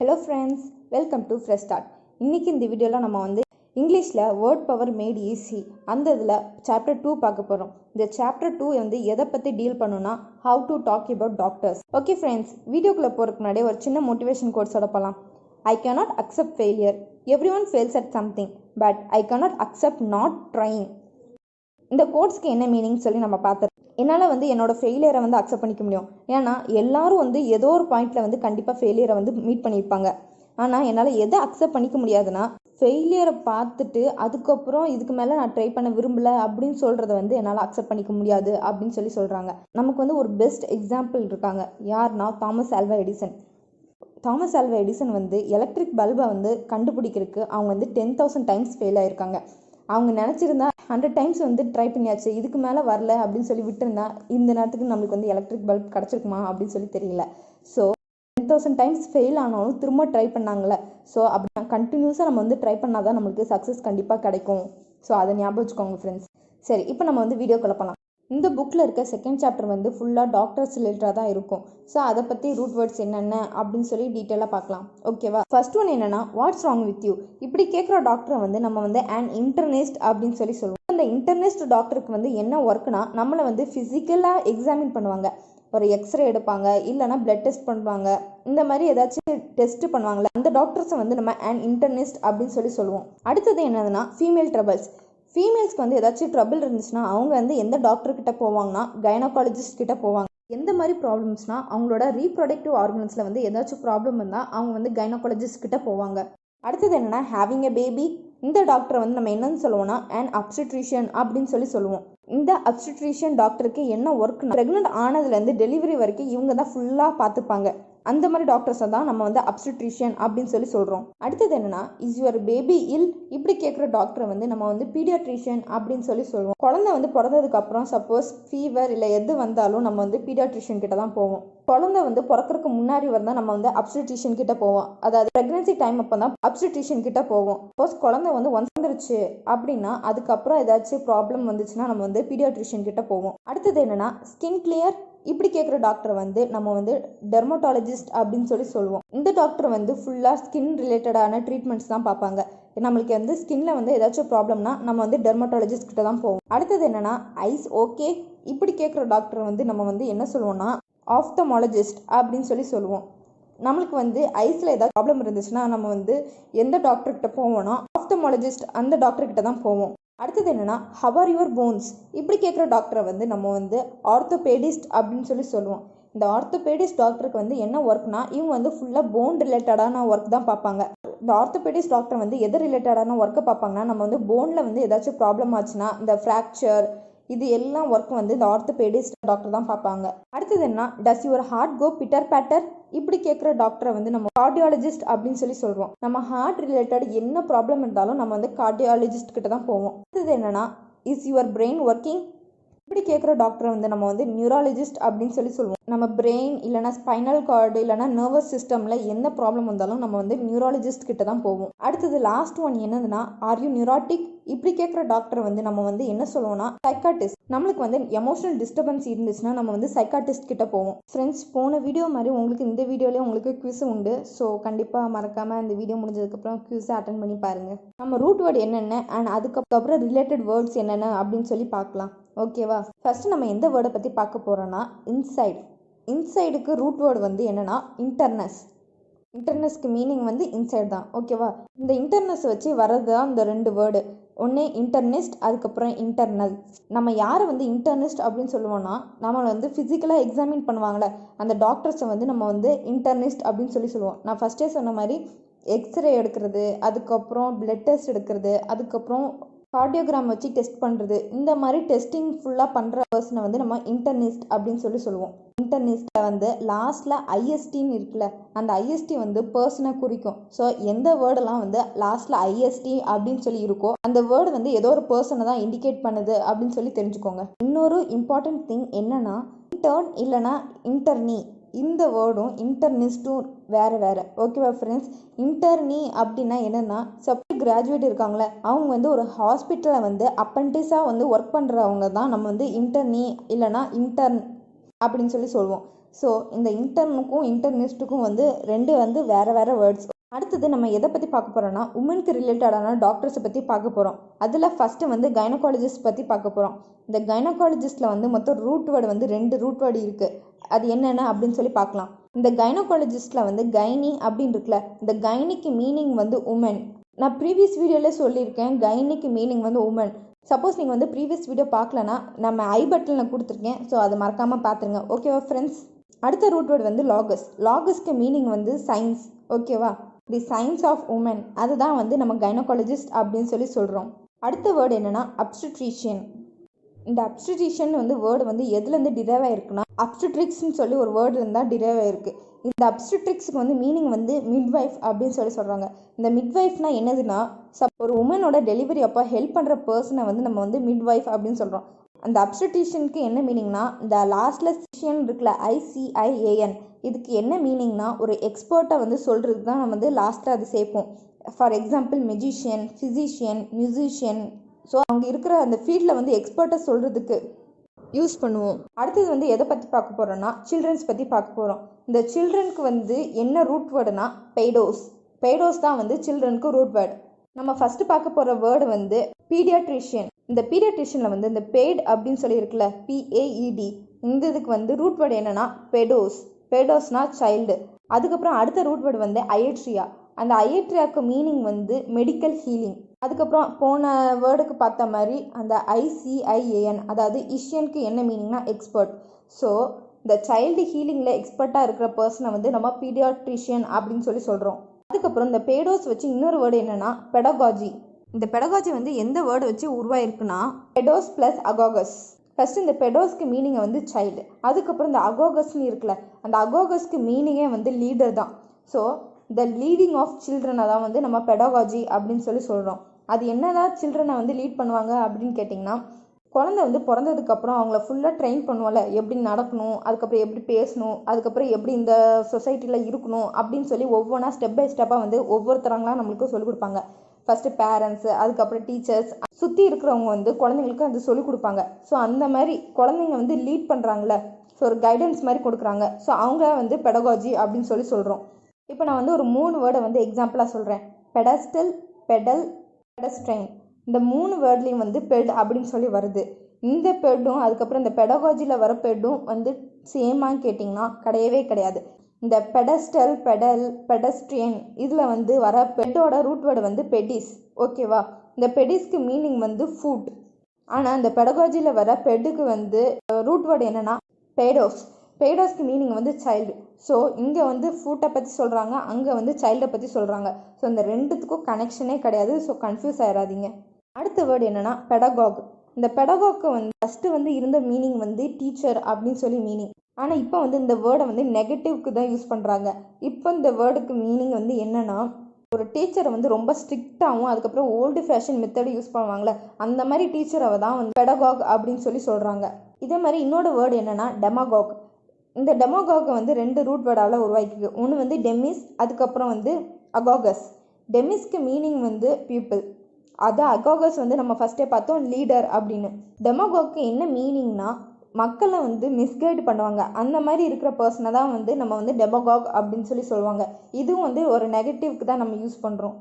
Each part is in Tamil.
Hello friends, welcome to fresh start. இன்றைக்கி இந்த வீடியோவில் நம்ம வந்து இங்கிலீஷில் வேர்ட் பவர் மேட் ஈஸி அந்த இதில் சாப்டர் 2 பார்க்க போகிறோம். இந்த சாப்டர் 2 வந்து எதை பற்றி டீல் பண்ணுன்னா how to talk about doctors. Okay friends, வீடியோக்குள்ளே போகிறதுக்கு முன்னாடி ஒரு சின்ன மோட்டிவேஷன் கோட்ஸோட போகலாம். ஐ cannot accept failure. Everyone fails at something, but I cannot accept not trying. இந்த கோட்ஸ்க்கு என்ன மீனிங் சொல்லி நம்ம பார்த்துருக்கோம். என்னால் வந்து என்னோட ஃபெயிலியரை வந்து அக்செப்ட் பண்ணிக்க முடியும். ஏன்னா எல்லாரும் வந்து ஏதோ ஒரு பாயிண்டில் வந்து கண்டிப்பாக ஃபெயிலியரை வந்து மீட் பண்ணியிருப்பாங்க. ஆனால் என்னால் எதை அக்செப்ட் பண்ணிக்க முடியாதுன்னா ஃபெயிலியரை பார்த்துட்டு அதுக்கப்புறம் இதுக்கு மேலே நான் ட்ரை பண்ண விரும்பலை அப்படின்னு சொல்கிறத வந்து என்னால் அக்செப்ட் பண்ணிக்க முடியாது அப்படின்னு சொல்லி சொல்கிறாங்க. நமக்கு வந்து ஒரு பெஸ்ட் எக்ஸாம்பிள் இருக்காங்க. யார்னா Thomas Alva Edison. Thomas Alva Edison வந்து எலக்ட்ரிக் பல்பை வந்து கண்டுபிடிக்கிறதுக்கு அவங்க வந்து 10,000 டைம்ஸ் ஃபெயில் ஆயிருக்காங்க. அவங்க நினச்சிருந்தா 100 டைம்ஸ் வந்து ட்ரை பண்ணியாச்சு, இதுக்கு மேலே வரல அப்படின்னு சொல்லி விட்டுருந்தா இந்த நேரத்துக்கு நம்மளுக்கு வந்து எலக்ட்ரிக் பல்ப் கிடச்சிருக்குமா அப்படின்னு சொல்லி தெரியல. ஸோ 10,000 டைம்ஸ் ஃபெயில் ஆனாலும் திரும்ப ட்ரை பண்ணாங்களே. ஸோ அப்படி கண்டினியூஸாக நம்ம வந்து ட்ரை பண்ணால் தான் நம்மளுக்கு சக்ஸஸ் கண்டிப்பாக கிடைக்கும். ஸோ அதை ஞாபகம் வச்சுக்கோங்க ஃப்ரெண்ட்ஸ். சரி, இப்போ நம்ம வந்து வீடியோ போகலாம். இந்த புக்கில் இருக்க செகண்ட் சாப்டர் வந்து ஃபுல்லாக டாக்டர்ஸ் ரிலேட்டடாக தான் இருக்கும். ஸோ அதை பற்றி ரூட் வேர்ட்ஸ் என்னென்ன அப்படின்னு சொல்லி டீட்டெயிலாக பார்க்கலாம். ஓகேவா? ஃபர்ஸ்ட் ஒன் என்னென்னா, வாட்ஸ் ராங் வித் யூ. இப்படி கேட்குற டாக்டரை வந்து நம்ம வந்து அண்ட் இன்டர்னிஸ்ட் அப்படின்னு சொல்லி சொல்லுவோம். அந்த இன்டர்னிஸ்ட் டாக்டருக்கு வந்து என்ன ஒர்க்குனா, நம்மளை வந்து ஃபிசிக்கலாக எக்ஸாமின் பண்ணுவாங்க. ஒரு எக்ஸ்ரே எடுப்பாங்க, இல்லைனா பிளட் டெஸ்ட் பண்ணுவாங்க, இந்த மாதிரி ஏதாச்சும் டெஸ்ட் பண்ணுவாங்களே, அந்த டாக்டர்ஸை வந்து நம்ம அண்ட் இன்டர்னிஸ்ட் அப்படின்னு சொல்லி சொல்லுவோம். அடுத்தது என்னதுன்னா, ஃபீமேல் ட்ரபிள்ஸ். ஃபீமேல்ஸ்க்கு வந்து ஏதாச்சும் ட்ரபிள் இருந்துச்சுன்னா அவங்க வந்து எந்த டாக்டர்கிட்ட போவாங்கன்னா கைனகாலஜிஸ்ட் கிட்ட போவாங்க. எந்த மாதிரி ப்ராப்ளம்ஸ்னால் அவங்களோட ரீப்ரொடக்டிவ் ஆர்கன்ஸில் வந்து ஏதாச்சும் ப்ராப்ளம் இருந்தால் அவங்க வந்து கைனகாலஜிஸ்ட் கிட்ட போவாங்க. அடுத்தது என்னென்னா, ஹேவிங் எ பேபி. இந்த டாக்டரை வந்து நம்ம என்னன்னு சொல்லுவோம்னா அண்ட் அப்ஸ்டிட்ரிஷியன் அப்படின்னு சொல்லி சொல்லுவோம். இந்த அப்ஸ்டிட்ரிஷியன் டாக்டருக்கு என்ன ஒர்க்னா, ப்ரெக்னென்ட் ஆனதுலேருந்து டெலிவரி வரைக்கும் இவங்க தான் ஃபுல்லாக பார்த்துப்பாங்க. அந்த மாதிரி டாக்டர்ஸை தான் நம்ம வந்து அப்ஸ்டிட்ரிஷியன் அப்படின்னு சொல்லி சொல்கிறோம். அடுத்தது என்னன்னா, இஸ் யுவர் பேபி இல். இப்படி கேட்குற டாக்டரை வந்து நம்ம வந்து பீடியாட்ரிஷியன் அப்படின்னு சொல்லி சொல்லுவோம். குழந்தை வந்து பிறந்ததுக்கு அப்புறம் சப்போஸ் ஃபீவர் இல்லை எது வந்தாலும் நம்ம வந்து பீடியாட்ரிஷியன் கிட்ட தான் போவோம். குழந்தை வந்து பிறக்கிறதுக்கு முன்னாடி வந்தால் நம்ம வந்து அப்ஸ்டிட்ரிஷியன் கிட்ட போவோம். அதாவது ப்ரெக்னன்சி டைம் அப்போ தான் அப்ஸ்டிட்ரிஷியன் கிட்ட போவோம். சப்போஸ் குழந்தை வந்து வந்துருச்சு அப்படின்னா அதுக்கப்புறம் ஏதாச்சும் ப்ராப்ளம் வந்துச்சுன்னா நம்ம வந்து பீடியாட்ரிஷியன் கிட்ட போவோம். அடுத்தது என்னன்னா, ஸ்கின் கிளியர். இப்படி கேட்குற டாக்டரை வந்து நம்ம வந்து டெர்மட்டாலஜிஸ்ட் அப்படின்னு சொல்லி சொல்லுவோம். இந்த டாக்டர் வந்து ஃபுல்லாக ஸ்கின் ரிலேட்டடான ட்ரீட்மெண்ட்ஸ் தான் பார்ப்பாங்க. நம்மளுக்கு வந்து ஸ்கின்ல வந்து ஏதாச்சும் ப்ராப்ளம்னா நம்ம வந்து டெர்மட்டாலஜிஸ்ட் கிட்ட தான் போவோம். அடுத்தது என்னன்னா, ஐஸ் ஓகே. இப்படி கேட்குற டாக்டர் வந்து நம்ம வந்து என்ன சொல்லுவோம்னா ஆப்தமாலஜிஸ்ட் அப்படின்னு சொல்லி சொல்லுவோம். நம்மளுக்கு வந்து ஐஸில் ஏதாவது ப்ராப்ளம் இருந்துச்சுன்னா நம்ம வந்து எந்த டாக்டர்கிட்ட போவோம்னா ஆப்தமாலஜிஸ்ட், அந்த டாக்டர்கிட்ட தான் போவோம். அடுத்தது என்னென்னா, ஹவ் ஆர் யுவர் போன்ஸ். இப்படி கேட்குற டாக்டரை வந்து நம்ம வந்து ஆர்த்தோபேடிஸ்ட் அப்படின்னு சொல்லி சொல்லுவோம். இந்த ஆர்த்தோபேடிஸ்ட் டாக்டருக்கு வந்து என்ன ஒர்க்னா, இவங்க வந்து ஃபுல்லாக போன் ரிலேட்டடான ஒர்க் தான் பார்ப்பாங்க. இந்த ஆர்த்தோபேடிஸ்ட் டாக்டர் வந்து எது ரிலேட்டடான ஒர்க்கை பார்ப்பாங்கன்னா, நம்ம வந்து போனில் வந்து ஏதாச்சும் ப்ராப்ளம் ஆச்சுன்னா இந்த ஃப்ராக்சர் இது எல்லாம் ஒர்க் வந்து இந்த ஆர்த்தோபேடிஸ்ட் டாக்டர் தான் பார்ப்பாங்க. அடுத்தது என்ன, does your heart go pitter patter. இப்படி கேட்குற டாக்டரை வந்து நம்ம கார்டியாலஜிஸ்ட் அப்படின்னு சொல்லி சொல்கிறோம். நம்ம ஹார்ட் ரிலேட்டட் என்ன ப்ராப்ளம் இருந்தாலும் நம்ம வந்து கார்டியாலஜிஸ்ட் கிட்ட தான் போவோம். அடுத்தது என்னன்னா, இஸ் யுவர் பிரெயின் ஒர்க்கிங். இப்படி கேட்குற டாக்டரை வந்து நம்ம வந்து நியூராலஜிஸ்ட் அப்படின்னு சொல்லி சொல்லுவோம். நம்ம பிரெயின் இல்லைனா ஸ்பைனல் கார்டு இல்லைனா நர்வஸ் சிஸ்டமில் எந்த ப்ராப்ளம் வந்தாலும் நம்ம வந்து நியூராலஜிஸ்ட் கிட்ட தான் போவோம். அடுத்தது லாஸ்ட் ஒன் என்னதுன்னா, ஆர் யூ நியூராட்டிக். இப்படி கேட்குற டாக்டரை வந்து நம்ம வந்து என்ன சொல்லுவோம்னா சைக்காட்டிஸ்ட். நம்மளுக்கு வந்து எமோஷனல் டிஸ்டர்பன்ஸ் இருந்துச்சுன்னா நம்ம வந்து சைக்காட்டிஸ்ட் கிட்ட போவோம். ஃப்ரெண்ட்ஸ், போன வீடியோ மாதிரி உங்களுக்கு இந்த வீடியோலேயே உங்களுக்கு குவிஸ் உண்டு. ஸோ கண்டிப்பாக மறக்காமல் இந்த வீடியோ முடிஞ்சதுக்கப்புறம் குவிஸை அட்டன் பண்ணி பாருங்கள். நம்ம ரூட் வேர்டு என்னென்ன அண்ட் அதுக்கப்புறம் ரிலேட்டட் வேர்ட்ஸ் என்னென்ன அப்படின்னு சொல்லி பார்க்கலாம். ஓகேவா? ஃபர்ஸ்ட் நம்ம எந்த வேர்டை பற்றி பார்க்க போகிறோன்னா இன்சைட். இன்சைடுக்கு ரூட் வேர்டு வந்து என்னென்னா இன்டர்னஸ். இன்டர்னஸ்க்கு மீனிங் வந்து இன்சைட் தான். ஓகேவா? இந்த இன்டர்னஸ் வச்சு வர்றது தான் இந்த ரெண்டு வேர்டு. ஒன்று இன்டர்னிஸ்ட், அதுக்கப்புறம் இன்டர்னல். நம்ம யாரை வந்து இன்டர்னிஸ்ட் அப்படின்னு சொல்லுவோம்னா, நம்மளை வந்து ஃபிசிக்கலாக எக்ஸாமின் பண்ணுவாங்களே அந்த டாக்டர்ஸை வந்து நம்ம வந்து இன்டர்னிஸ்ட் அப்படின்னு சொல்லி சொல்லுவோம். நான் ஃபஸ்ட்டே சொன்ன மாதிரி எக்ஸ்ரே எடுக்கிறது, அதுக்கப்புறம் பிளட் டெஸ்ட் எடுக்கிறது, அதுக்கப்புறம் கார்டியோகிராம் வச்சு டெஸ்ட் பண்ணுறது, இந்த மாதிரி டெஸ்டிங் ஃபுல்லாக பண்ணுற பர்சனை வந்து நம்ம இன்டர்னிஸ்ட் அப்படின்னு சொல்லி சொல்லுவோம். இன்டர்னிஸ்ட்டில் வந்து லாஸ்ட்டில் ஐஎஸ்டின்னு இருக்குல்ல, அந்த ஐஎஸ்டி வந்து பர்சனை குறிக்கும். ஸோ எந்த வேர்டெல்லாம் வந்து லாஸ்ட்டில் ஐஎஸ்டி அப்படின்னு சொல்லி இருக்கோ அந்த வேர்டு வந்து ஏதோ ஒரு பர்சனை தான் இண்டிகேட் பண்ணுது அப்படின்னு சொல்லி தெரிஞ்சுக்கோங்க. இன்னொரு இம்பார்ட்டன்ட் திங் என்னன்னா, இன்டர்ன் இல்லைனா இன்டர்னி, இந்த வேர்டும் இன்டர்னிஸ்ட்டும் வேறு வேறு. ஓகேவா ஃப்ரெண்ட்ஸ்? இன்டர்னி அப்படின்னா என்னென்னா, சப்போஸ் கிராஜுவேட் இருக்காங்களே அவங்க வந்து ஒரு ஹாஸ்பிட்டலில் வந்து அப்பன்டிஸாக வந்து ஒர்க் பண்ணுறவங்க தான் நம்ம வந்து இன்டர்னி இல்லைனா இன்டர்ன் அப்படின்னு சொல்லி சொல்லுவோம். ஸோ இந்த இன்டர்னுக்கும் இன்டர்னிஸ்ட்டுக்கும் வந்து ரெண்டு வந்து வேறு வேறு வேர்ட்ஸ். அடுத்தது நம்ம எதை பற்றி பார்க்க போகிறோம்னா உமனுக்கு ரிலேட்டடான டாக்டர்ஸை பற்றி பார்க்க போகிறோம். அதில் ஃபஸ்ட்டு வந்து கைனகாலஜிஸ்ட் பற்றி பார்க்க போகிறோம். இந்த கைனகாலஜிஸ்ட்டில் வந்து மொத்தம் ரூட் வேர்டு வந்து 2 ரூட் வேர்டு இருக்குது. அது என்னென்ன அப்படின்னு சொல்லி பார்க்கலாம். இந்த கைனகாலஜிஸ்ட்டில் வந்து கைனி அப்படின்னு இருக்குல்ல, இந்த கைனிக்கு மீனிங் வந்து உமன். நான் ப்ரீவியஸ் வீடியோவில் சொல்லியிருக்கேன் கைனிக்கு மீனிங் வந்து உமன். சப்போஸ் நீங்கள் வந்து ப்ரீவியஸ் வீடியோ பார்க்கலன்னா நம்ம ஐ பட்டனில் கொடுத்துருக்கேன், ஸோ அதை மறக்காமல் பார்த்துருங்க. ஓகேவா ஃப்ரெண்ட்ஸ்? அடுத்த ரூட் வேர்டு வந்து லாகஸ். லாகஸ்க்கு மீனிங் வந்து சயின்ஸ். ஓகேவா? தி சயின்ஸ் ஆஃப் உமன், அதுதான் வந்து நம்ம கைனகாலஜிஸ்ட் அப்படின்னு சொல்லி சொல்கிறோம். அடுத்த வேர்டு என்னென்னா அப்ஸ்டிட்ரிஷியன். இந்த அப்ஸ்டிட்ரிஷியன் வந்து வேர்டு வந்து எதுலேருந்து டிரைவ் ஆகிருக்குன்னா அப்ஸ்டிட்ரிக்ஸ்ன்னு சொல்லி ஒரு வேர்டு இருந்தால் டிரைவ் ஆகிருக்கு. இந்த அப்ஸ்டிட்ரிக்ஸுக்கு வந்து மீனிங் வந்து மிட்வைஃப் அப்படின்னு சொல்லி சொல்கிறாங்க. இந்த மிட்வைஃப்னா என்னதுன்னா ஒரு உமனோட டெலிவரி அப்போ ஹெல்ப் பண்ணுற பர்சனை வந்து நம்ம வந்து மிட்வைஃப் அப்படின்னு சொல்கிறோம். அந்த அப்ஸ்டிட்ரிஷியனுக்கு என்ன மீனிங்னா இந்த லாஸ்ட்டில் சிஷியன் இருக்குல்ல, ICIAN, இதுக்கு என்ன மீனிங்னா ஒரு எக்ஸ்பர்ட்டை வந்து சொல்கிறது தான் நம்ம வந்து லாஸ்ட்டாக அது சேர்ப்போம். For example magician, physician, musician. So அவங்க இருக்கிற அந்த ஃபீல்டில் வந்து எக்ஸ்பர்ட்டை சொல்கிறதுக்கு யூஸ் பண்ணுவோம். அடுத்தது வந்து எதை பற்றி பார்க்க போகிறோன்னா சில்ட்ரன்ஸ் பற்றி பார்க்க போகிறோம். இந்த சில்ட்ரனுக்கு வந்து என்ன ரூட் வேர்டுனா பெய்டோஸ். பெய்டோஸ் தான் வந்து சில்ட்ரனுக்கு ரூட் வேர்டு. நம்ம ஃபஸ்ட்டு பார்க்க போகிற வேர்டு வந்து பீடியாட்ரிஷியன். இந்த பீடியாட்ரிஷியனில் வந்து இந்த பெய்ட் அப்படின்னு சொல்லி இருக்குல்ல, PAED, இந்த இதுக்கு வந்து ரூட் வேர்டு என்னென்னா பெடோஸ். பெடோஸ்னா சைல்டு. அதுக்கப்புறம் அடுத்த ரூட் வேர்டு வந்து அயட்ரியா. அந்த அயட்ரியாவுக்கு மீனிங் வந்து மெடிக்கல் ஹீலிங். அதுக்கப்புறம் போன வேர்டுக்கு பார்த்த மாதிரி அந்த ICIAN, அதாவது இஷியனுக்கு என்ன மீனிங்னா எக்ஸ்பர்ட். ஸோ இந்த சைல்டு ஹீலிங்கில் எக்ஸ்பர்ட்டாக இருக்கிற பர்சனை வந்து நம்ம பீடியாட்ரிஷியன் அப்படின்னு சொல்லி சொல்கிறோம். அதுக்கப்புறம் இந்த பெடோஸ் வச்சு இன்னொரு வேர்டு என்னென்னா பெடகாஜி. இந்த பெடகாஜி வந்து எந்த வேர்டு வச்சு உருவாயிருக்குன்னா பெடோஸ் ப்ளஸ் அகோகஸ். ஃபஸ்ட்டு இந்த பெடோஸ்க்கு மீனிங்கை வந்து சைல்டு. அதுக்கப்புறம் இந்த அகோகஸ்ன்னு இருக்குல்ல, அந்த அகோகஸ்க்கு மீனிங்கே வந்து லீடர் தான். ஸோ த லீடிங் ஆஃப் சில்ட்ரனை தான் வந்து நம்ம பெடகாஜி அப்படின்னு சொல்லி சொல்கிறோம். அது என்னதான் சில்ட்ரனை வந்து லீட் பண்ணுவாங்க அப்படின்னு கேட்டிங்கன்னா, குழந்தை வந்து பிறந்ததுக்கப்புறம் அவங்கள ஃபுல்லாக ட்ரெயின் பண்ணுவோம்ல, எப்படி நடக்கணும், அதுக்கப்புறம் எப்படி பேசணும், அதுக்கப்புறம் எப்படி இந்த சொசைட்டியில் இருக்கணும் அப்படின்னு சொல்லி ஒவ்வொன்றா ஸ்டெப் பை ஸ்டெப்பாக வந்து ஒவ்வொருத்தரங்களாம் நம்மளுக்கு சொல்லிக் கொடுப்பாங்க. ஃபஸ்ட்டு பேரண்ட்ஸு, அதுக்கப்புறம் டீச்சர்ஸ், சுற்றி இருக்கிறவங்க வந்து குழந்தைங்களுக்கு அது சொல்லிக் கொடுப்பாங்க. ஸோ அந்த மாதிரி குழந்தைங்க வந்து லீட் பண்ணுறாங்களே, ஸோ ஒரு கைடன்ஸ் மாதிரி கொடுக்குறாங்க. ஸோ அவங்க வந்து பெடகாஜி அப்படின்னு சொல்லி சொல்கிறோம். இப்போ நான் வந்து ஒரு 3 வேர்டை வந்து எக்ஸாம்பிளாக சொல்கிறேன். Pedestal, pedal, pedestrian. இந்த 3 வேர்ட்லேயும் வந்து பெட் அப்படின்னு சொல்லி வருது. இந்த பெட்டும் அதுக்கப்புறம் இந்த பெடகாஜியில் வர பெட்டும் வந்து சேமான்னு கேட்டிங்கன்னா கிடையவே கிடையாது. இந்த பெடஸ்டல், பெடல், பெடஸ்ட்ரியன் இதில் வந்து வர பெட்டோட ரூட் வேர்டு வந்து பெடிஸ். ஓகேவா? இந்த பெடிஸ்க்கு மீனிங் வந்து ஃபுட். ஆனால் இந்த பெடகாஜியில் வர பெட்டுக்கு வந்து ரூட் வேர்டு என்னென்னா பெடோஸ். பெய்டோஸ்க்கு மீனிங் வந்து சைல்டு. ஸோ இங்கே வந்து ஃபுட்டை பற்றி சொல்கிறாங்க, அங்கே வந்து சைல்டை பற்றி சொல்கிறாங்க. ஸோ இந்த ரெண்டுத்துக்கும் கனெக்ஷனே கிடையாது. ஸோ கன்ஃபியூஸ் ஆகிடாதீங்க. அடுத்த வேர்டு என்னென்னா பெடகாக். இந்த பெடகாக்கு வந்து ஃபஸ்ட்டு வந்து இருந்த மீனிங் வந்து டீச்சர் அப்படின்னு சொல்லி மீனிங். ஆனால் இப்போ வந்து இந்த வேர்டை வந்து நெகட்டிவ்க்கு தான் யூஸ் பண்ணுறாங்க. இப்போ இந்த வேர்டுக்கு மீனிங் வந்து என்னென்னா ஒரு டீச்சரை வந்து ரொம்ப ஸ்ட்ரிக்டாகவும் அதுக்கப்புறம் ஓல்டு ஃபேஷன் மெத்தடு யூஸ் பண்ணுவாங்களே, அந்த மாதிரி டீச்சரை தான் வந்து பெடகாக் அப்படின்னு சொல்லி சொல்கிறாங்க. இதே மாதிரி இன்னொரு வேர்டு என்னென்னா டெமகாக். இந்த டெமோகாகை வந்து 2 ரூட் வேர்டால் உருவாக்கிருக்கு. ஒன்று வந்து டெமிஸ், அதுக்கப்புறம் வந்து அகோகஸ். டெமிஸ்க்கு மீனிங் வந்து பீப்புள். அது அகோகஸ் வந்து நம்ம ஃபஸ்ட்டே பார்த்தோம் லீடர் அப்படின்னு. டெமோகாக்கு என்ன மீனிங்னா மக்களை வந்து மிஸ்கைட் பண்ணுவாங்க, அந்த மாதிரி இருக்கிற பர்சனை தான் வந்து நம்ம வந்து டெமோகாக் அப்படின்னு சொல்லி சொல்லுவாங்க. இதுவும் வந்து ஒரு நெகட்டிவ்க்கு தான் நம்ம யூஸ் பண்ணுறோம்.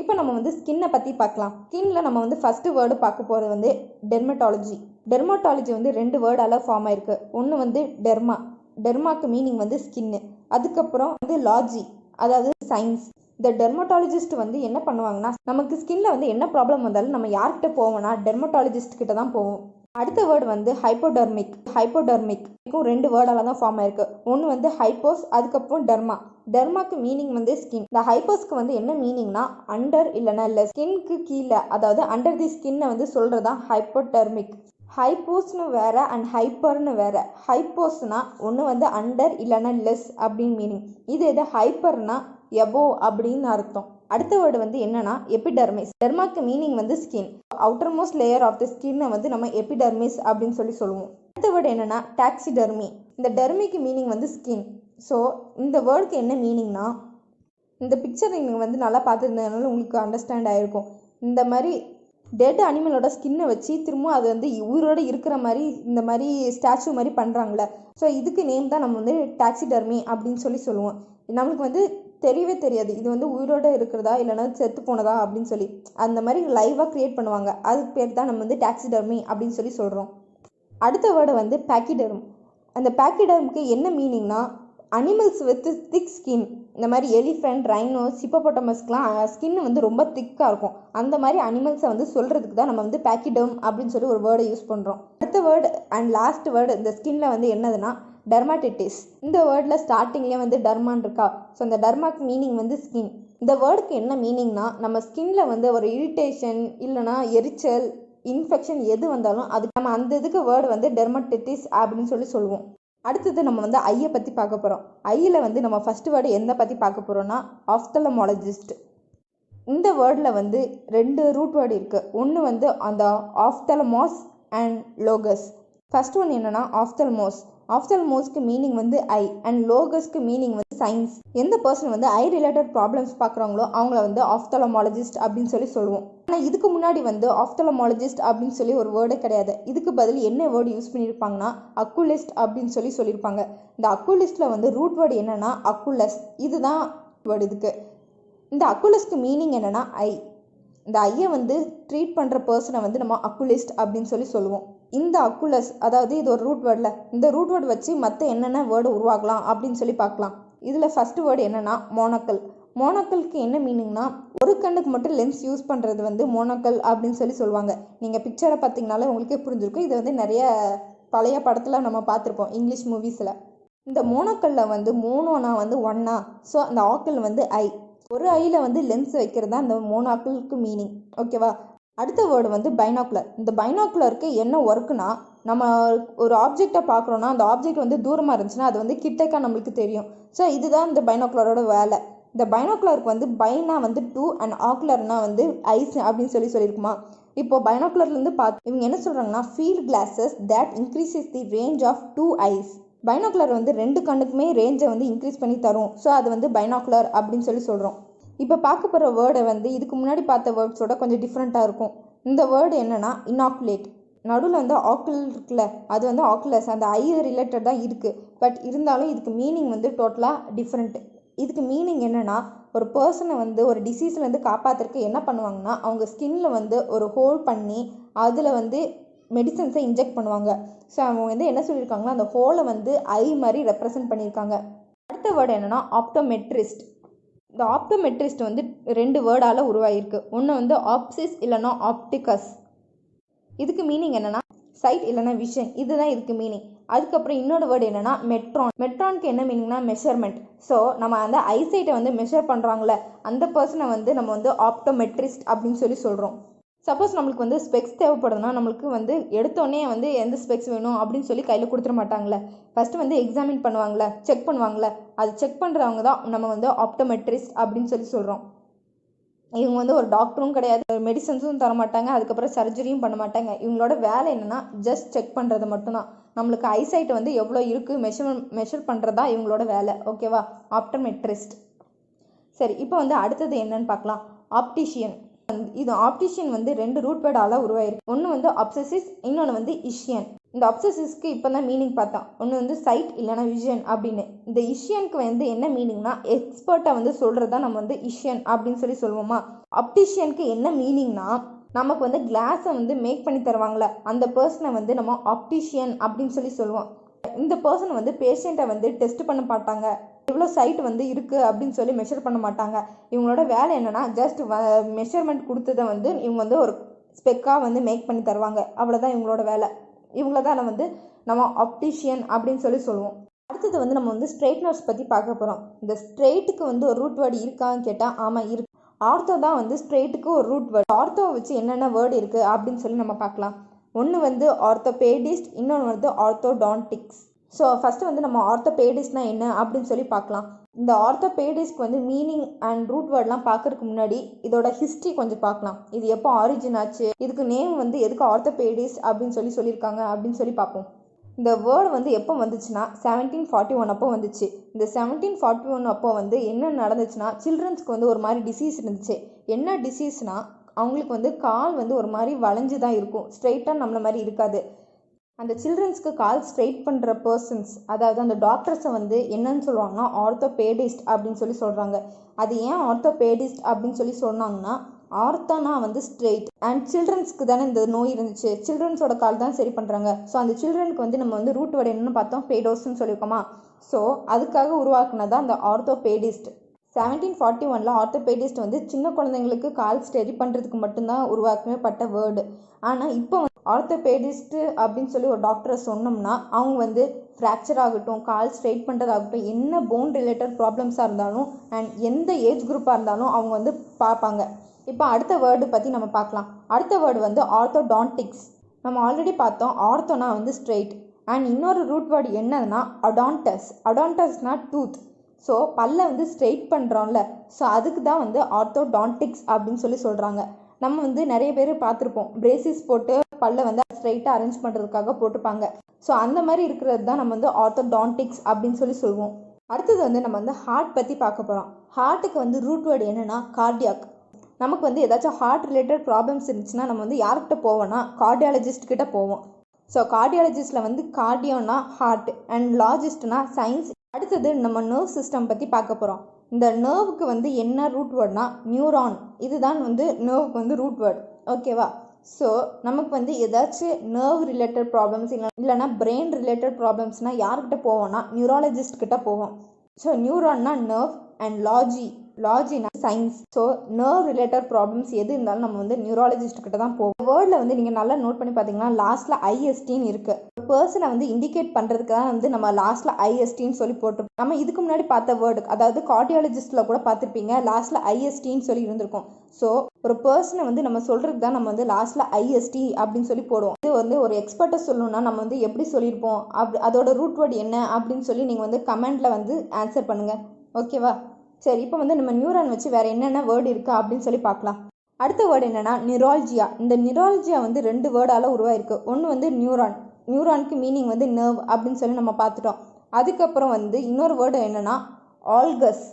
இப்போ நம்ம வந்து ஸ்கின்னை பற்றி பார்க்கலாம். ஸ்கின்னில் நம்ம வந்து ஃபஸ்ட்டு வேர்டு பார்க்க போகிறது வந்து டெர்மட்டாலஜி. டெர்மட்டாலஜி வந்து 2 வேர்டால் ஃபார்ம் ஆயிருக்கு. ஒன்று வந்து டெர்மா. டெர்மாக்கு மீனிங் வந்து ஸ்கின்னு. அதுக்கப்புறம் வந்து லாஜி, அதாவது சயின்ஸ். இந்த டெர்மட்டாலஜிஸ்ட் வந்து என்ன பண்ணுவாங்கன்னா நமக்கு ஸ்கின்ல வந்து என்ன ப்ராப்ளம் வந்தாலும் நம்ம யார்கிட்ட போவோம்னா டெர்மட்டாலஜிஸ்ட் கிட்ட தான் போவோம். அடுத்த வேர்டு வந்து ஹைப்போடெர்மிக். ஹைப்போடெர்மிக்கும் 2 வேர்டால தான் ஃபார்ம் ஆயிருக்கு. ஒன்று வந்து ஹைப்போஸ், அதுக்கப்புறம் டெர்மா. டெர்மாக்கு மீனிங் வந்து ஸ்கின். இந்த ஹைப்போஸ்க்கு வந்து என்ன மீனிங்னா அண்டர் இல்லைன்னா இல்லை, ஸ்கின்க்கு கீழே, அதாவது அண்டர் தி ஸ்கின்னை வந்து சொல்கிறதா ஹைப்போடெர்மிக். ஹைப்போஸ்னு வேறு அண்ட் ஹைப்பர்னு வேறு. ஹைப்போஸ்னா ஒன்று வந்து அண்டர் இல்லைன்னா லெஸ் அப்படின்னு மீனிங். இது ஹைப்பர்னா எபோ அப்படின்னு அர்த்தம். அடுத்த வேர்டு வந்து என்னன்னா எபிடெர்மிஸ். டெர்மாக்கு மீனிங் வந்து skin. Outermost layer of the ஸ்கின்னை வந்து நம்ம எபிடெர்மிஸ் அப்படின்னு சொல்லி சொல்லுவோம். அடுத்த வேர்டு என்னன்னா டாக்சிடெர்மி. இந்த டெர்மிக்கு மீனிங் வந்து ஸ்கின். ஸோ இந்த வேர்டுக்கு என்ன மீனிங்னா, இந்த பிக்சர் நீங்கள் வந்து நல்லா பார்த்துருந்ததுனால உங்களுக்கு அண்டர்ஸ்டாண்ட் ஆகிருக்கும். இந்த மாதிரி டெட் அனிமலோட ஸ்கின்னை வச்சு திரும்ப அது வந்து உயிரோடு இருக்கிற மாதிரி இந்த மாதிரி ஸ்டாச்சு மாதிரி பண்ணுறாங்களே, ஸோ இதுக்கு நேம் தான் நம்ம வந்து டாக்ஸிடர்மி அப்படின்னு சொல்லுவோம். நம்மளுக்கு வந்து தெரியவே தெரியாது இது வந்து உயிரோடு இருக்கிறதா இல்லைனா செத்து போனதா அப்படின்னு சொல்லி. அந்த மாதிரி லைவாக க்ரியேட் பண்ணுவாங்க, அதுக்கு பேர் தான் நம்ம வந்து டாக்ஸிடர்மி அப்படின்னு சொல்கிறோம். அடுத்த வேர்டு வந்து பேக்கிடர்ம். அந்த பேக்கிடர்முக்கு என்ன மீனிங்னா, அனிமல்ஸ் வித் திக் ஸ்கின். இந்த மாதிரி எலிஃபெண்ட், ரைனோஸ், ஹிப்போபொட்டமஸ்க்குலாம் ஸ்கின் வந்து ரொம்ப திக்காக இருக்கும். அந்த மாதிரி அனிமல்ஸை வந்து சொல்கிறதுக்கு தான் நம்ம வந்து பேக்கிடர்ம் அப்படின்னு சொல்லி ஒரு வேர்டை யூஸ் பண்ணுறோம். அடுத்த வேர்டு அண்ட் லாஸ்ட் வேர்டு இந்த ஸ்கின்ல வந்து என்னதுன்னா டெர்மாட்டிட்டிஸ். இந்த வேர்டில் ஸ்டார்டிங்லேயே வந்து டர்மான் இருக்கா, ஸோ அந்த டர்மாக்கு மீனிங் வந்து ஸ்கின். இந்த வேர்டுக்கு என்ன மீனிங்னா, நம்ம ஸ்கின்ல வந்து ஒரு இரிட்டேஷன் இல்லைனா எரிச்சல், இன்ஃபெக்ஷன் எது வந்தாலும் அதுக்கு நம்ம அந்த இதுக்கு வேர்டு வந்து டெர்மாட்டிட்டிஸ் அப்படின்னு சொல்லுவோம். அடுத்தது நம்ம வந்து ஐயை பற்றி பார்க்க போகிறோம். ஐயில் வந்து நம்ம ஃபஸ்ட் வேர்டு எந்த பற்றி பார்க்க போகிறோம்னா ஆப்தலமாலஜிஸ்ட். இந்த வேர்டில் வந்து 2 ரூட் வேர்டு இருக்குது. ஒன்று வந்து அந்த ஆப்தலமாஸ் அண்ட் லோகஸ். ஃபர்ஸ்ட் ஒன் என்னென்னா ஆப்தல்மோஸ். ஆப்தல்மோஸ்க்கு மீனிங் வந்து ஐ அண்ட் லோகஸ்க்கு மீனிங் வந்து சயின்ஸ். எந்த பர்சன் வந்து ஐ ரிலேட்டட் ப்ராப்ளம்ஸ் பார்க்குறாங்களோ அவங்கள வந்து ஆப்தலமாலஜிஸ்ட் அப்படின்னு சொல்லுவோம். ஆனால் இதுக்கு முன்னாடி வந்து ஆப்தலமாலஜிஸ்ட் அப்படின்னு சொல்லி ஒரு வேர்டே கிடையாது. இதுக்கு பதில் என்ன வேர்டு யூஸ் பண்ணியிருப்பாங்கன்னா அக்குலிஸ்ட் அப்படின்னு சொல்லியிருப்பாங்க. இந்த அக்குலிஸ்ட்டில் வந்து ரூட் வேர்டு என்னென்னா அக்குலஸ். இதுதான் வேர்டு இதுக்கு. இந்த அக்குலஸ்க்கு மீனிங் என்னென்னா ஐ. இந்த ஐயை வந்து ட்ரீட் பண்ணுற பர்சனை வந்து நம்ம அக்குலிஸ்ட் அப்படின்னு சொல்லுவோம். இந்த அக்குலஸ் அதாவது இது ஒரு ரூட் வேர்டில், இந்த ரூட் வேர்டு வச்சு மற்ற என்னென்ன வேர்டு உருவாக்கலாம் அப்படின்னு சொல்லி பார்க்கலாம். இதில் ஃபர்ஸ்ட் வேர்டு என்னென்னா மோனோக்கல். மோனோக்கலுக்கு என்ன மீனிங்னா, ஒரு கண்ணுக்கு மட்டும் லென்ஸ் யூஸ் பண்ணுறது வந்து மோனோக்கல் அப்படின்னு சொல்லுவாங்க. நீங்கள் பிக்சரை பார்த்தீங்கனாலே உங்களுக்கே புரிஞ்சிருக்கும். இது வந்து நிறைய பழைய படத்தில் நம்ம பார்த்துருப்போம் இங்கிலீஷ் மூவிஸில். இந்த மோனோக்கல்லில் வந்து மோனோனா வந்து ஒன்னா, ஸோ அந்த ஆக்கிள் வந்து ஐ. ஒரு ஐயில் வந்து லென்ஸ் வைக்கிறது தான் இந்த மோனோக்கிளுக்கு மீனிங். ஓகேவா. அடுத்த வேர்டு வந்து பைனாக்குலர். இந்த பைனாக்குலருக்கு என்ன ஒர்க்குனா, நம்ம ஒரு ஆப்ஜெக்டை பார்க்குறோன்னா அந்த ஆப்ஜெக்ட் வந்து தூரமாக இருந்துச்சுன்னா அது வந்து கிட்டக்கா நம்மளுக்கு தெரியும். ஸோ இதுதான் இந்த பைனாக்குலரோட வேலை. இந்த பைனாக்குலருக்கு வந்து பைனா வந்து 2 அண்ட் ஆக்குலர்னா வந்து ஐஸ் அப்படின்னு சொல்லியிருக்குமா. இப்போ பைனாக்குலர்லேருந்து பார்த்து இவங்க என்ன சொல்கிறாங்கன்னா, field glasses that increases the range of 2 eyes. Binocular வந்து 2 கண்ணுக்குமே ரேஞ்சை வந்து இன்க்ரீஸ் பண்ணி தரும். ஸோ அது வந்து பைனாக்குலர் அப்படின்னு சொல்கிறோம். இப்போ பார்க்க போகிற வேர்டை வந்து இதுக்கு முன்னாடி பார்த்த வேர்ட்ஸோட கொஞ்சம் டிஃப்ரெண்ட்டாக இருக்கும். இந்த வேர்டு என்னென்னா இனாக்குலேட். நடுவில் வந்து ஆக்குல் இருக்குல்ல, அது வந்து ஆக்குலஸ், அந்த ஐ ரிலேட்டட் தான் இருக்குது. பட் இருந்தாலும் இதுக்கு மீனிங் வந்து டோட்டலாக டிஃப்ரெண்ட். இதுக்கு மீனிங் என்னென்னா, ஒரு பர்சனை வந்து ஒரு டிசீஸ்லேருந்து காப்பாற்றுறதுக்கு என்ன பண்ணுவாங்கன்னா, அவங்க ஸ்கின்ல வந்து ஒரு ஹோல் பண்ணி அதில் வந்து மெடிசன்ஸை இன்ஜெக்ட் பண்ணுவாங்க. ஸோ அவங்க வந்து என்ன சொல்லியிருக்காங்கன்னா, அந்த ஹோலை வந்து ஐ மாதிரி ரெப்ரசன்ட் பண்ணியிருக்காங்க. அடுத்த வேர்டு என்னென்னா ஆப்டோமெட்ரிஸ்ட். இந்த ஆப்டோமெட்ரிஸ்ட் வந்து 2 வேர்டால் உருவாகிருக்கு. ஒன்று வந்து ஆப்சிஸ் இல்லைனா ஆப்டிகஸ். இதுக்கு மீனிங் என்னென்னா சைட் இல்லைனா விஷன். இதுதான் இதுக்கு மீனிங். அதுக்கப்புறம் இன்னொரு வேர்டு என்னென்னா மெட்ரான். மெட்ரானுக்கு என்ன மீனிங்னா மெஷர்மெண்ட். ஸோ நம்ம அந்த ஐசைட்டை வந்து மெஷர் பண்ணுறாங்களே அந்த பர்சனை வந்து நம்ம வந்து ஆப்டோமெட்ரிஸ்ட் அப்படின்னு சொல்கிறோம். சப்போஸ் நம்மளுக்கு வந்து ஸ்பெக்ஸ் தேவைப்படுதுன்னா நம்மளுக்கு வந்து எடுத்தோடனே வந்து எந்த ஸ்பெக்ஸ் வேணும் அப்படின்னு சொல்லி கையில் கொடுத்துட மாட்டாங்களே. ஃபஸ்ட்டு வந்து எக்ஸாமின் பண்ணுவாங்களே, செக் பண்ணுவாங்களே. அது செக் பண்ணுறவங்க தான் நம்ம வந்து ஆப்டோமெட்ரிஸ்ட் அப்படின்னு சொல்கிறோம். இவங்க வந்து ஒரு டாக்டரும் கிடையாது, மெடிசன்ஸும் தர மாட்டாங்க, அதுக்கப்புறம் சர்ஜரியும் பண்ண மாட்டாங்க. இவங்களோட வேலை என்னென்னா ஜஸ்ட் செக் பண்ணுறது மட்டும்தான். நம்மளுக்கு ஐசைட் வந்து எவ்வளோ இருக்குது மெஷர் பண்ணுறதா இவங்களோட வேலை. ஓகேவா, ஆப்டோமெட்ரிஸ்ட். சரி, இப்போ வந்து அடுத்தது என்னன்னு பார்க்கலாம். ஆப்டிஷியன். இது ஆப்டிஷியன் வந்து 2 ரூட் வேர்டால உருவாயிருக்கு. ஒன்று வந்து அப்சசிஸ், இன்னொன்று வந்து இஷியன். இந்த அப்சசிஸ்க்கு இப்போ தான் மீனிங் பார்த்தோம். ஒன்று வந்து சைட் இல்லைனா விஷன் அப்படின்னு. இந்த இஷியனுக்கு வந்து என்ன மீனிங்னா எக்ஸ்பர்ட்டாக வந்து சொல்கிறது தான் நம்ம வந்து இஷியன் அப்படின்னு சொல்லுவோமா. ஆப்டிஷியனுக்கு என்ன மீனிங்னா, நமக்கு வந்து கிளாஸை வந்து மேக் பண்ணி தருவாங்களே அந்த பர்சனை வந்து நம்ம ஆப்டிஷியன் அப்படின்னு சொல்லுவோம். இந்த பர்சன் வந்து பேஷண்ட்டை வந்து டெஸ்ட் பண்ண மாட்டாங்க, எவ்வளோ சைட் வந்து இருக்குது அப்படின்னு சொல்லி மெஷர் பண்ண மாட்டாங்க. இவங்களோட வேலை என்னென்னா ஜஸ்ட் மெஷர்மெண்ட் கொடுத்ததை வந்து இவங்க வந்து ஒரு ஸ்பெக்காக வந்து மேக் பண்ணி தருவாங்க. அவ்வளோதான் இவங்களோட வேலை. இவங்கள தான் வந்து நம்ம ஆப்டிஷியன் அப்படின்னு சொல்லுவோம். அடுத்தது வந்து நம்ம வந்து ஸ்ட்ரெயிட்னர்ஸ் பற்றி பார்க்க போகிறோம். இந்த ஸ்ட்ரெயிட்டுக்கு வந்து ஒரு ரூட் வேர்டு இருக்கான்னு கேட்டால் ஆமாம் இருக்கு. ஆர்த்தோ தான் வந்து ஸ்ட்ரெயிட்டுக்கு ஒரு ரூட் வேர்டு. ஆர்த்தோவை வச்சு என்னென்ன வேர்டு இருக்குது அப்படின்னு சொல்லி நம்ம பார்க்கலாம். ஒன்று வந்து ஆர்த்தோபேடிஸ்ட், இன்னொன்று வந்து ஆர்த்தோடான்டிக்ஸ். ஸோ ஃபஸ்ட்டு வந்து நம்ம ஆர்த்தோபேடிஸ்ட்னா என்ன அப்படின்னு சொல்லி பார்க்கலாம். இந்த ஆர்த்தோபேடிஸ்க்கு வந்து மீனிங் அண்ட் ரூட் வேர்ட்லாம் பார்க்கறதுக்கு முன்னாடி இதோட ஹிஸ்ட்ரி கொஞ்சம் பார்க்கலாம். இது எப்போ ஆரிஜின் ஆச்சு, இதுக்கு நேம் வந்து எதுக்கு ஆர்த்தோபேடிஸ்ட் அப்படின்னு சொல்லியிருக்காங்க அப்படின்னு சொல்லி பார்ப்போம். இந்த வேர்டு வந்து எப்போ வந்துச்சுன்னா 1741 அப்போ வந்துச்சு. இந்த 1741 அப்போ வந்து என்ன நடந்துச்சுன்னா, சில்ட்ரன்ஸ்க்கு வந்து ஒரு மாதிரி டிசீஸ் இருந்துச்சு. என்ன டிசீஸ்னால் அவங்களுக்கு வந்து கால் வந்து ஒரு மாதிரி வளைஞ்சு தான் இருக்கும், ஸ்ட்ரெயிட்டாக நம்மள மாதிரி இருக்காது. அந்த சில்ட்ரன்ஸ்க்கு கால் ஸ்ட்ரெயிட் பண்ணுற பர்சன்ஸ், அதாவது அந்த டாக்டர்ஸை வந்து என்னன்னு சொல்லுவாங்கன்னா ஆர்த்தோபேடிஸ்ட் அப்படின்னு சொல்லி சொல்கிறாங்க. அது ஏன் ஆர்த்தோபேடிஸ்ட் அப்படின்னு சொல்லி சொன்னாங்கன்னா, ஆர்த்தோனா வந்து ஸ்ட்ரெயிட் அண்ட் சில்ட்ரன்ஸ்க்கு தானே இந்த நோய் இருந்துச்சு, சில்ட்ரன்ஸோட கால் தான் சரி பண்ணுறாங்க. ஸோ அந்த சில்ட்ரனுக்கு வந்து நம்ம வந்து ரூட் வேர்டு என்னன்னு பார்த்தோம், பேடோஸ்ன்னு சொல்லியிருக்கோமா. ஸோ அதுக்காக உருவாக்குனதான் அந்த ஆர்த்தோபேடிஸ்ட். 1741 ஆர்த்தோபேடிஸ்ட் வந்து சின்ன குழந்தைங்களுக்கு கால் ஸ்டெடி பண்ணுறதுக்கு மட்டும்தான் உருவாக்கப்பட்ட வேர்டு. ஆனால் இப்போ ஆர்த்தோபேடிஸ்ட் அப்படின்னு சொல்லி ஒரு டாக்டரை சொன்னோம்னா அவங்க வந்து ஃப்ராக்சர் ஆகட்டும், கால் ஸ்ட்ரெயிட் பண்ணுறதாகட்டும், என்ன போன் ரிலேட்டட் ப்ராப்ளம்ஸாக இருந்தாலும் அண்ட் எந்த ஏஜ் குரூப்பாக இருந்தாலும் அவங்க வந்து பார்ப்பாங்க. இப்போ அடுத்த வேர்டு பற்றி நம்ம பார்க்கலாம். அடுத்த வேர்டு வந்து ஆர்த்தோடான்டிக்ஸ். நம்ம ஆல்ரெடி பார்த்தோம் ஆர்த்தோனா வந்து ஸ்ட்ரெயிட் அண்ட் இன்னொரு ரூட் வேர்டு என்னதுன்னா அடான்டஸ். அடான்டஸ்னா டூத். ஸோ பல்ல வந்து ஸ்ட்ரெயிட் பண்ணுறோம்ல, ஸோ அதுக்கு தான் வந்து ஆர்த்தோடான்டிக்ஸ் அப்படின்னு சொல்லி சொல்கிறாங்க. நம்ம வந்து நிறைய பேர் பார்த்துருப்போம், பிரேசிஸ் போட்டு பல்ல வந்து ஸ்ட்ரெயிட்டாக அரேஞ்ச் பண்ணுறதுக்காக போட்டுப்பாங்க. ஸோ அந்த மாதிரி இருக்கிறது தான் நம்ம வந்து ஆர்த்தோடான்டிக்ஸ் அப்படின்னு சொல்லி சொல்லுவோம். அடுத்தது வந்து நம்ம வந்து ஹார்ட் பற்றி பார்க்க போகிறோம். ஹார்ட்டுக்கு வந்து ரூட் வேர்டு என்னென்னா கார்டியாக். நமக்கு வந்து ஏதாச்சும் ஹார்ட் ரிலேட்டட் ப்ராப்ளம்ஸ் இருந்துச்சுன்னா நம்ம வந்து யார்கிட்ட போவோம்னா கார்டியாலஜிஸ்ட் கிட்ட போவோம். ஸோ கார்டியாலஜிஸ்டில் வந்து கார்டியோனா ஹார்ட் அண்ட் லாஜிஸ்ட்னா சயின்ஸ். அடுத்தது நம்ம நர்வ் சிஸ்டம் பற்றி பார்க்க போகிறோம். இந்த நர்வுக்கு வந்து என்ன ரூட் வேர்ட்னா நியூரான். இதுதான் வந்து நர்வுக்கு வந்து ரூட் வேர்ட். ஓகேவா. ஸோ நமக்கு வந்து ஏதாச்சும் நர்வ் ரிலேட்டட் ப்ராப்ளம்ஸ் இல்லைனா பிரெயின் ரிலேட்டட் ப்ராப்ளம்ஸ்னால் யார்கிட்ட போவோம்னா நியூராலஜிஸ்ட் கிட்ட போவோம். ஸோ நியூரான்னா நர்வ் அண்ட் லாஜினா science. So nerve related problems எது இருந்தாலும் நம்ம வந்து நியூராலஜிஸ்ட் கிட்ட தான் போவோம். வேர்டில் வந்து நீங்கள் நல்லா நோட் பண்ணி பார்த்தீங்கன்னா லாஸ்ட்டில் ஐஎஸ்டின்னு இருக்குது. ஒரு பர்சனை வந்து இண்டிகேட் பண்ணுறதுக்கு தான் வந்து நம்ம லாஸ்ட்டில் ஐஎஸ்டின்னு சொல்லி போட்டிருப்போம். நம்ம இதுக்கு முன்னாடி பார்த்த வேர்டு, அதாவது கார்டியாலஜிஸ்ட்டில் கூட பார்த்துருப்பீங்க, லாஸ்ட்டில் ஐஎஸ்டின்னு சொல்லி இருந்திருக்கும். ஸோ ஒரு பர்சனை வந்து நம்ம சொல்கிறதுக்கு தான் நம்ம வந்து லாஸ்ட்டில் ஐஎஸ்டி அப்படின்னு சொல்லி போடுவோம். இது வந்து ஒரு எக்ஸ்பர்ட்டை சொல்லணும்னா நம்ம வந்து எப்படி சொல்லியிருப்போம், அதோட ரூட் வேர்டு என்ன அப்படின்னு சொல்லி நீங்கள் வந்து கமெண்ட்டில் வந்து ஆன்சர் பண்ணுங்கள். ஓகேவா. சரி, இப்போ வந்து நம்ம நியூரான் வச்சு வேறு என்னென்ன வேர்டு இருக்கா அப்படின்னு சொல்லி பார்க்கலாம். அடுத்த வேர்டு என்னென்னா நியூராலஜியா. இந்த நியூராலஜியா வந்து 2 வேர்டால் உருவாயிருக்கு. ஒன்று வந்து நியூரான், நியூரானுக்கு மீனிங் வந்து நர்வ் அப்படின்னு சொல்லி நம்ம பார்த்துட்டோம். அதுக்கப்புறம் வந்து இன்னொரு வேர்டு என்னென்னா ஆல்கஸ்.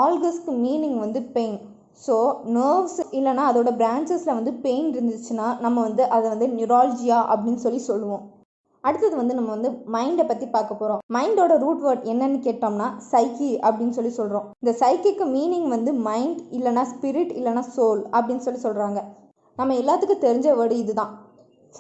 ஆல்கஸ்க்கு மீனிங் வந்து பெயின். ஸோ நர்வ்ஸ் இல்லைனா அதோட பிரான்ச்சஸில் வந்து பெயின் இருந்துச்சுன்னா நம்ம வந்து அதை வந்து நியூராலஜியா அப்படின்னு சொல்லி சொல்லுவோம். அடுத்தது வந்து நம்ம வந்து மைண்டை பற்றி பார்க்க போகிறோம். மைண்டோட ரூட் வேர்ட் என்னன்னு கேட்டோம்னா சைக்கி அப்படின்னு சொல்லி சொல்கிறோம். இந்த சைக்கிக்கு மீனிங் வந்து மைண்ட் இல்லைனா ஸ்பிரிட் இல்லைனா சோல் அப்படின்னு சொல்லி சொல்கிறாங்க. நம்ம எல்லாத்துக்கும் தெரிஞ்ச வேர்டு இதுதான்,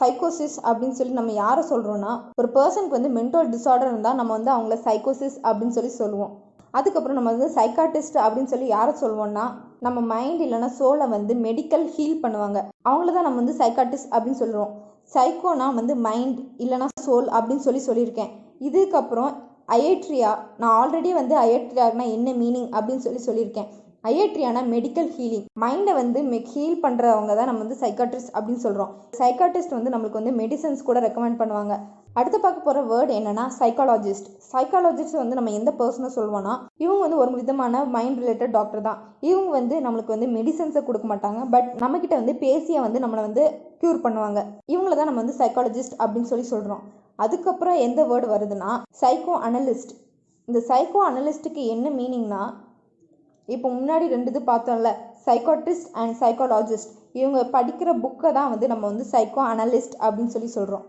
சைக்கோசிஸ் அப்படின்னு சொல்லி நம்ம யாரை சொல்கிறோன்னா ஒரு பர்சனுக்கு வந்து மென்டல் டிஸார்டர் இருந்தால் நம்ம வந்து அவங்கள சைக்கோசிஸ் அப்படின்னு சொல்லி சொல்லுவோம். அதுக்கப்புறம் நம்ம வந்து சைக்காட்டிஸ்ட் அப்படின்னு சொல்லி யாரை சொல்லுவோம்னா நம்ம மைண்ட் இல்லைனா சோலை வந்து மெடிக்கல் ஹீல் பண்ணுவாங்க, அவங்கள தான் நம்ம வந்து சைக்காட்டிஸ்ட் அப்படின்னு சொல்லுவோம். சைக்கோனா வந்து மைண்ட் இல்லைனா சோல் அப்படின்னு சொல்லியிருக்கேன். இதுக்கப்புறம் அயட்ரியா, நான் ஆல்ரெடி வந்து அயட்ரியானா என்ன மீனிங் அப்படின்னு சொல்லியிருக்கேன். அயட்ரியானா மெடிக்கல் ஹீலிங், மைண்டை வந்து ஹீல் பண்ணுறவங்க தான் நம்ம வந்து சைக்காட்ரிஸ்ட் அப்படின்னு சொல்கிறோம். சைக்காட்ரிஸ்ட் வந்து நம்மளுக்கு வந்து மெடிசன்ஸ் கூட ரெக்கமெண்ட் பண்ணுவாங்க. அடுத்து பார்க்க போகிற வேர்டு என்னென்னா சைக்காலஜிஸ்ட். சைக்காலஜிஸ்ட் வந்து நம்ம எந்த பர்சனை சொல்லுவோம்னா இவங்க வந்து ஒரு விதமான மைண்ட் ரிலேட்டட் டாக்டர் தான். இவங்க வந்து நம்மளுக்கு வந்து மெடிசன்ஸை கொடுக்க மாட்டாங்க, பட் நம்மக்கிட்ட வந்து பேசியை வந்து நம்மளை வந்து க்யூர் பண்ணுவாங்க. இவங்கள தான் நம்ம வந்து சைக்காலஜிஸ்ட் அப்படின்னு சொல்கிறோம். அதுக்கப்புறம் எந்த வேர்டு வருதுன்னா சைக்கோ அனலிஸ்ட். இந்த சைக்கோ அனலிஸ்ட்டுக்கு என்ன மீனிங்னா இப்போ முன்னாடி 2 இது பார்த்தோம்ல, சைக்காட்ரிஸ்ட் அண்ட் சைக்காலஜிஸ்ட், இவங்க படிக்கிற புக்கை தான் வந்து நம்ம வந்து சைக்கோ அனலிஸ்ட் அப்படின்னு சொல்கிறோம்.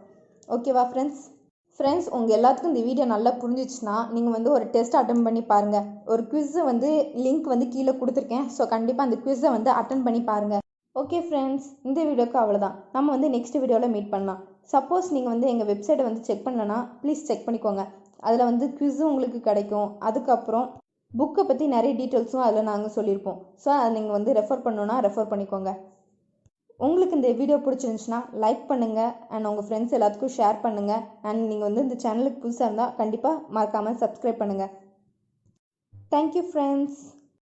ஓகேவா ஃப்ரெண்ட்ஸ் உங்கள் எல்லாத்துக்கும் இந்த வீடியோ நல்லா புரிஞ்சிச்சுன்னா நீங்கள் வந்து ஒரு டெஸ்ட் அட்டன் பண்ணி பாருங்கள். ஒரு குவிஸை வந்து லிங்க் வந்து கீழே கொடுத்துருக்கேன். ஸோ கண்டிப்பாக அந்த குவிஸை வந்து அட்டன் பண்ணி பாருங்கள். ஓகே ஃப்ரெண்ட்ஸ், இந்த வீடியோக்கு அவ்வளோதான். நம்ம வந்து நெக்ஸ்ட் வீடியோவில் மீட் பண்ணலாம். சப்போஸ் நீங்கள் வந்து எங்கள் வெப்சைட்டை வந்து செக் பண்ணலன்னா ப்ளீஸ் செக் பண்ணிக்கோங்க. அதில் வந்து குவிஸும் உங்களுக்கு கிடைக்கும். அதுக்கப்புறம் புக்கை பற்றி நிறைய டீட்டெயில்ஸும் அதில் நாங்கள் சொல்லியிருப்போம். ஸோ அதை நீங்கள் வந்து ரெஃபர் பண்ணணுன்னா ரெஃபர் பண்ணிக்கோங்க. உங்களுக்கு இந்த வீடியோ பிடிச்சிருந்துச்சுன்னா லைக் பண்ணுங்கள் அண்ட் உங்கள் ஃப்ரெண்ட்ஸ் எல்லாத்துக்கும் ஷேர் பண்ணுங்கள். அண்ட் நீங்கள் வந்து இந்த சேனலுக்கு புதுசாக இருந்தால் கண்டிப்பாக மறக்காமல் சப்ஸ்கிரைப் பண்ணுங்கள். Thank you friends.